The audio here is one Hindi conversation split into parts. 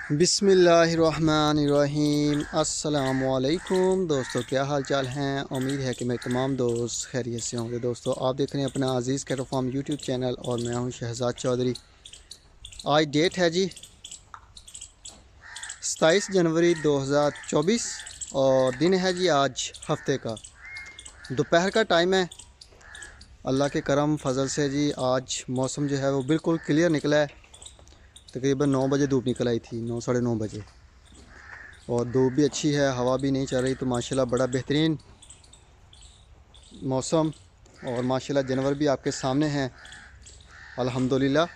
बिस्मिल्लाहिर्रहमानिर्रहीम। अस्सलामुअलैकुम दोस्तों, क्या हाल चाल हैं। उम्मीद है कि मेरे तमाम दोस्त खैरियत से होंगे। दोस्तों, आप देख रहे हैं अपना अज़ीज़ कैटल फार्म यूट्यूब चैनल और मैं हूं शहजाद चौधरी। आज डेट है जी 27 जनवरी 2024 और दिन है जी आज हफ्ते का दोपहर का टाइम है। अल्लाह के करम फजल से जी आज मौसम जो है वो बिल्कुल क्लियर निकला है। तकरीबन 9 बजे धूप निकल आई थी, 9 साढ़े 9 बजे, और धूप भी अच्छी है, हवा भी नहीं चल रही। तो माशाल्लाह बड़ा बेहतरीन मौसम और माशाल्लाह जानवर भी आपके सामने हैं अल्हम्दुलिल्लाह।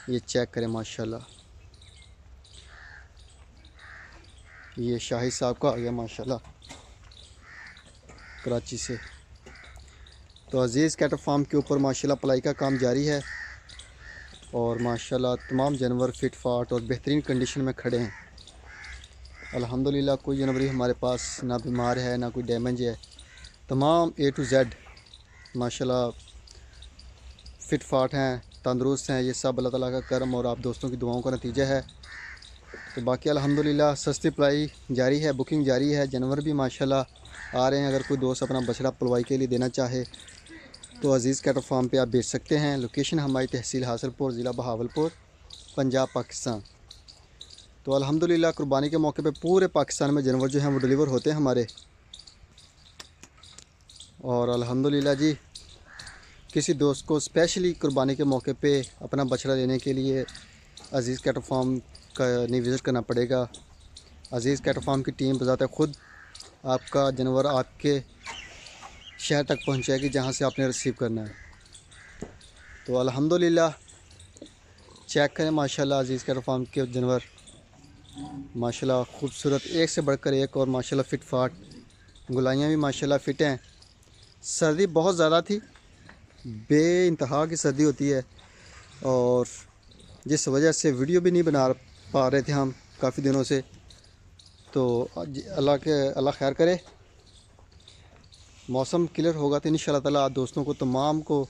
ये चेक करें माशाल्लाह, ये शाहिद साहब का आ गया माशाल्लाह कराची से। तो अज़ीज़ कैटल फार्म के ऊपर माशाल्लाह पलाई का काम जारी है और माशाल्लाह तमाम जानवर फिट फाट और बेहतरीन कंडीशन में खड़े हैं अल्हम्दुलिल्लाह। कोई जानवर हमारे पास ना बीमार है ना कोई डैमेज है, तमाम A to Z माशाल्लाह फ़िट फाट हैं, तंदुरुस्त हैं। ये सब अल्लाह ताला का करम और आप दोस्तों की दुआओं का नतीजा है। तो बाकी अल्हम्दुलिल्लाह सस्ती पलाई जारी है, बुकिंग जारी है। जानवर भी माशाल्लाह आ रहे हैं। अगर कोई दोस्त अपना बछड़ा पलवाई के लिए देना चाहे तो अज़ीज़ कैटल फार्म पे आप बेच सकते हैं। लोकेशन हमारी तहसील हासिलपुर, ज़िला बहावलपुर, पंजाब, पाकिस्तान। तो अल्हम्दुलिल्लाह कुर्बानी के मौके पे पूरे पाकिस्तान में जानवर जो हैं वो डिलीवर होते हैं हमारे। और अल्हम्दुलिल्लाह जी किसी दोस्त को स्पेशली कुर्बानी के मौके पे अपना बछड़ा लेने के लिए अज़ीज़ कैटल फार्म का नहीं विज़िट करना पड़ेगा। अज़ीज़ कैटल फार्म की टीम बज़ाते ख़ुद आपका जानवर आपके शहर तक पहुंचाएगी जहां से आपने रिसीव करना है। तो अल्हम्दुलिल्लाह चेक करें माशाल्लाह अज़ीज़ कैटल फार्म के जानवर माशाल्लाह खूबसूरत, एक से बढ़कर एक, और माशाल्लाह फ़िट फाट, गुलाइयाँ भी माशाल्लाह फ़िट हैं। सर्दी बहुत ज़्यादा थी, बेइंतहा की सर्दी होती है और जिस वजह से वीडियो भी नहीं बना पा रहे थे हम काफ़ी दिनों से। तो अल्लाह खैर करे, मौसम क्लियर होगा तो इंशाअल्लाह ताला आप दोस्तों को तमाम को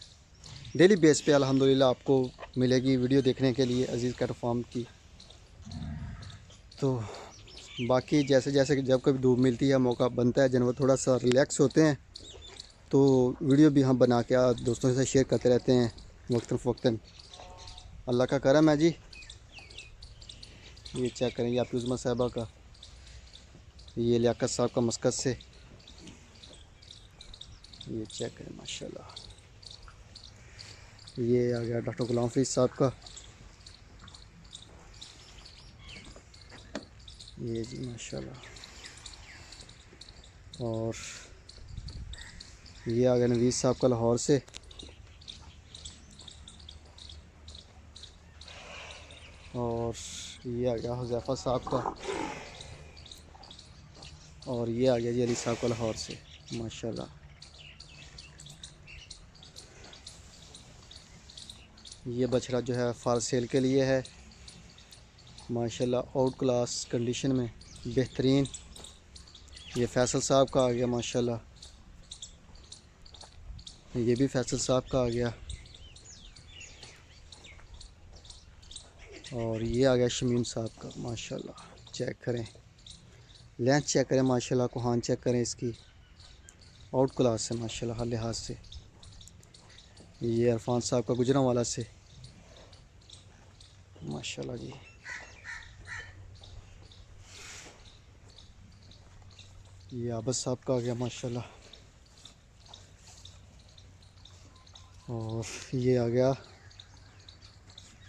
डेली बेस पे अल्हम्दुलिल्लाह आपको मिलेगी वीडियो देखने के लिए अज़ीज़ कैटल फार्म की। तो बाकी जैसे जैसे जब कभी धूप मिलती है, मौका बनता है, जानवर थोड़ा सा रिलैक्स होते हैं तो वीडियो भी हम बना के दोस्तों से शेयर करते रहते हैं वक्तन फ़वक्तन। अल्लाह का करम है जी। ये चेक करें, ये आपकी उज़मा साहिबा का, ये लियाकत साहब का मस्कत से। ये चेक करें माशाल्लाह, ये आ गया डॉक्टर गुलाम फरीद साहब का। ये जी माशाल्लाह, और ये आ गया नवीस साहब का लाहौर से। और ये आ गया हुज़ैफ़ा साहब का, और ये आ गया जी अली साहब का लाहौर से माशाल्लाह। ये बछड़ा जो है फार सेल के लिए है माशाल्लाह, आउट क्लास कंडीशन में बेहतरीन। ये फैसल साहब का आ गया माशाल्लाह, ये भी फैसल साहब का आ गया, और ये आ गया शमीम साहब का माशाल्लाह। चेक करें, लेंथ चेक करें माशाल्लाह, कोहान चेक करें, इसकी आउट क्लास है माशाल्लाह हर लिहाज से। ये अरफान साहब का गुजरांवाला से माशाल्लाह जी। ये आबद साहब का आ गया माशाल्लाह, और ये आ गया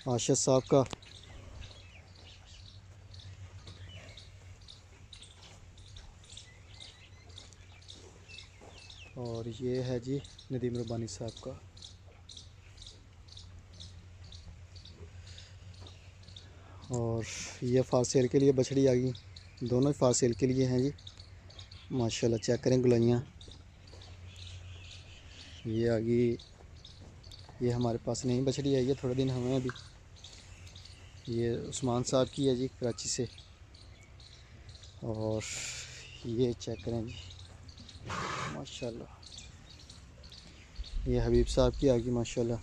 आशिद साहब का, और ये है जी नदीम रब्बानी साहब का। और ये फार सेल के लिए बछड़ी आ गई, दोनों ही फार सेल के लिए हैं जी माशाल्लाह। चेक करें गुलाइयाँ, ये आ गई, ये हमारे पास नहीं बछड़ी आई है, थोड़े दिन हमें अभी। ये उस्मान साहब की है जी कराची से। और ये चेक करें जी माशाल्लाह, ये हबीब साहब की आ गई माशाल्लाह।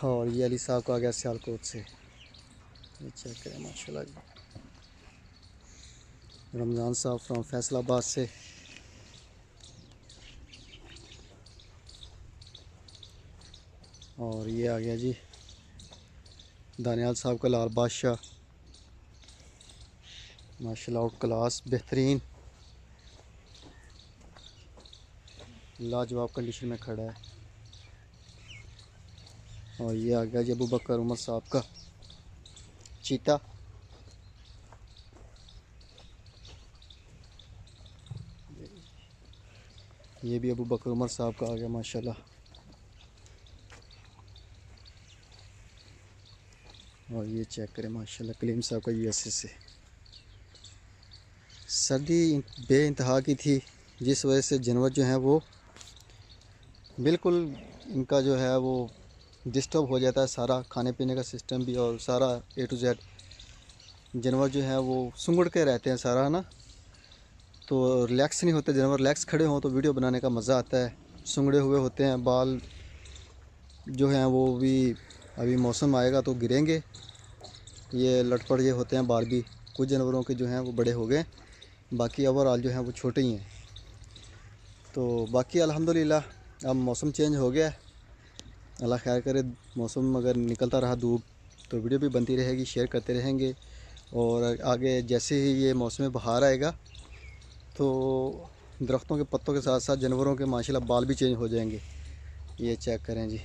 और ये अली साहब का आ गया सियालकोट से। ये चेक करें माशाल्लाह जी। रमज़ान साहब फ्रॉम फैसलाबाद से। और ये आ गया जी दानियाल साहब का लाल बादशाह, माशाल्लाह आउट क्लास बेहतरीन लाजवाब कंडीशन में खड़ा है। और ये आ गया जी अबू बकर उमर साहब का चीता। ये भी अबू बकर उमर साहब का आ गया माशाल्लाह। और ये चेक करें माशाल्लाह कलीम साहब का यूएसए से। सर्दी बेइंतहा की थी जिस वजह से जानवर जो हैं वो बिल्कुल इनका जो है वो डिस्टर्ब हो जाता है, सारा खाने पीने का सिस्टम भी और सारा ए टू जेड। जानवर जो है वो सुंगड़ के रहते हैं सारा ना, तो रिलैक्स नहीं होते जानवर। रिलैक्स खड़े हों तो वीडियो बनाने का मज़ा आता है। सुंगड़े हुए होते हैं, बाल जो हैं वो भी अभी मौसम आएगा तो गिरेंगे। ये लटपट ये होते हैं बाल भी। कुछ जानवरों के जो हैं वो बड़े हो गए, बाकी ओवरऑल जो हैं वो छोटे ही हैं। तो बाकी अल्हम्दुलिल्लाह अब मौसम चेंज हो गया है, अल्लाह खैर करे। मौसम अगर निकलता रहा धूप तो वीडियो भी बनती रहेगी, शेयर करते रहेंगे। और आगे जैसे ही ये मौसम बहार आएगा तो दरख्तों के पत्तों के साथ साथ जानवरों के माशाल्लाह बाल भी चेंज हो जाएंगे। ये चेक करें जी,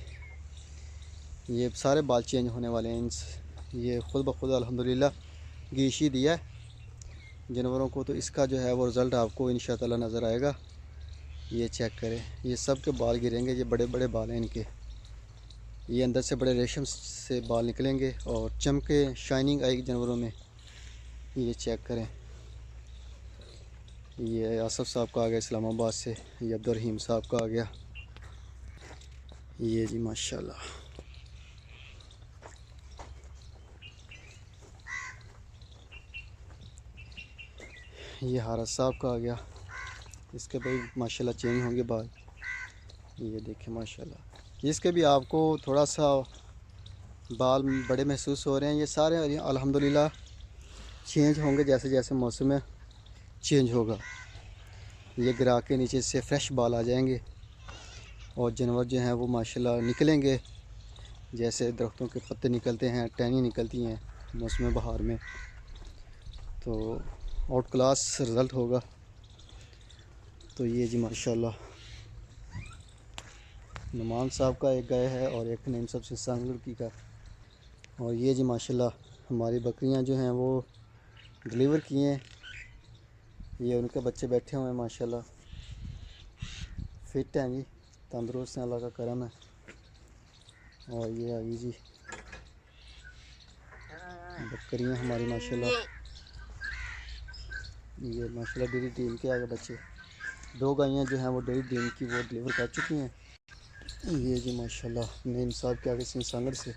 ये सारे बाल चेंज होने वाले हैं। ये ख़ुद ब खुद अल्हम्दुलिल्लाह गीश ही दिया है जानवरों को, तो इसका जो है वो रिज़ल्ट आपको इंशाअल्लाह नज़र आएगा। ये चेक करें, ये सब के बाल गिरेंगे। ये बड़े बड़े बाल हैं इनके, ये अंदर से बड़े रेशम से बाल निकलेंगे और चमके शाइनिंग आएगी जानवरों में। ये चेक करें, ये आसफ़ साहब का आ गया इस्लामाबाद से। ये अब्दुल-रहीम साहब का आ गया। ये जी माशाल्लाह। ये हारस साहब का आ गया, इसके भाई माशाल्लाह चेंज होंगे बाल। ये देखें माशाल्लाह, इसके भी आपको थोड़ा सा बाल बड़े महसूस हो रहे हैं। ये सारे अल्हम्दुलिल्लाह चेंज होंगे जैसे जैसे मौसम में चेंज होगा। ये गिरा के नीचे से फ्रेश बाल आ जाएंगे और जानवर जो हैं वो माशाल्लाह निकलेंगे जैसे दरख्तों के पत्ते निकलते हैं, टहनी निकलती हैं मौसम बहार में। तो आउट क्लास रिज़ल्ट होगा। तो ये जी माशाल्लाह नुमान साहब का एक गाय है और एक नेम सबसे सांगड़ की का। और ये जी माशाल्लाह हमारी बकरियां जो हैं वो डिलीवर किए हैं। ये उनके बच्चे बैठे हुए हैं माशाल्लाह, फिट हैं जी, तंदुरुस्त हैं, अल्लाह का करम है। और ये आ गई जी बकरियां हमारी माशाल्लाह। ये माशाल्लाह डेयरी टीम के आगे बच्चे, 2 गायें जो हैं वो डेयरी टीम की वो डिलीवर कर चुकी हैं। ये जी माशाल्लाह नेम साहब के आगे सिंह सांगड़ से।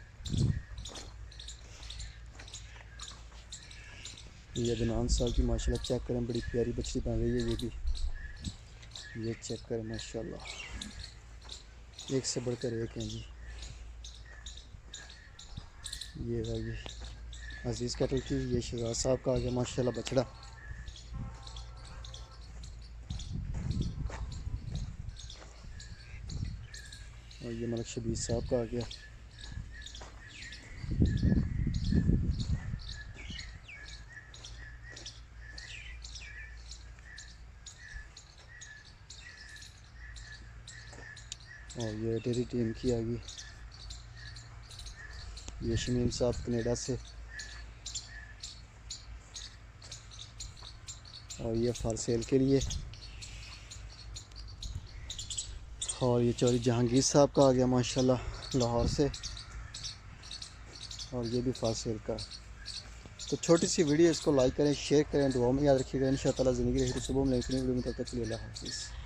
ये अदनान साहब की माशाल्लाह चेक करें, बड़ी प्यारी बछड़ी बन रही है। ये भी ये चेक करें माशाल्लाह, एक से बढ़कर एक हैं जी। ये भाई अजीज़ कैटल की, ये शहजाद साहब का आ गया माशाल्लाह बछड़ा। और ये मलिक शबीर साहब का आ गया। और ये डेयरी टीम की आ गई। ये शमीम साहब कनेडा से। और ये फॉर सेल के लिए। और ये चौधरी जहांगीर साहब का आ गया माशाल्लाह लाहौर से। और ये भी फॉर सेल का। तो छोटी सी वीडियो, इसको लाइक करें, शेयर करें, दुआ में याद रखिएगा। इंशाअल्लाह ज़िंदगी रही तो सुबह में नई वीडियो में, तब तक के लिए अल्लाह हाफ़िज़।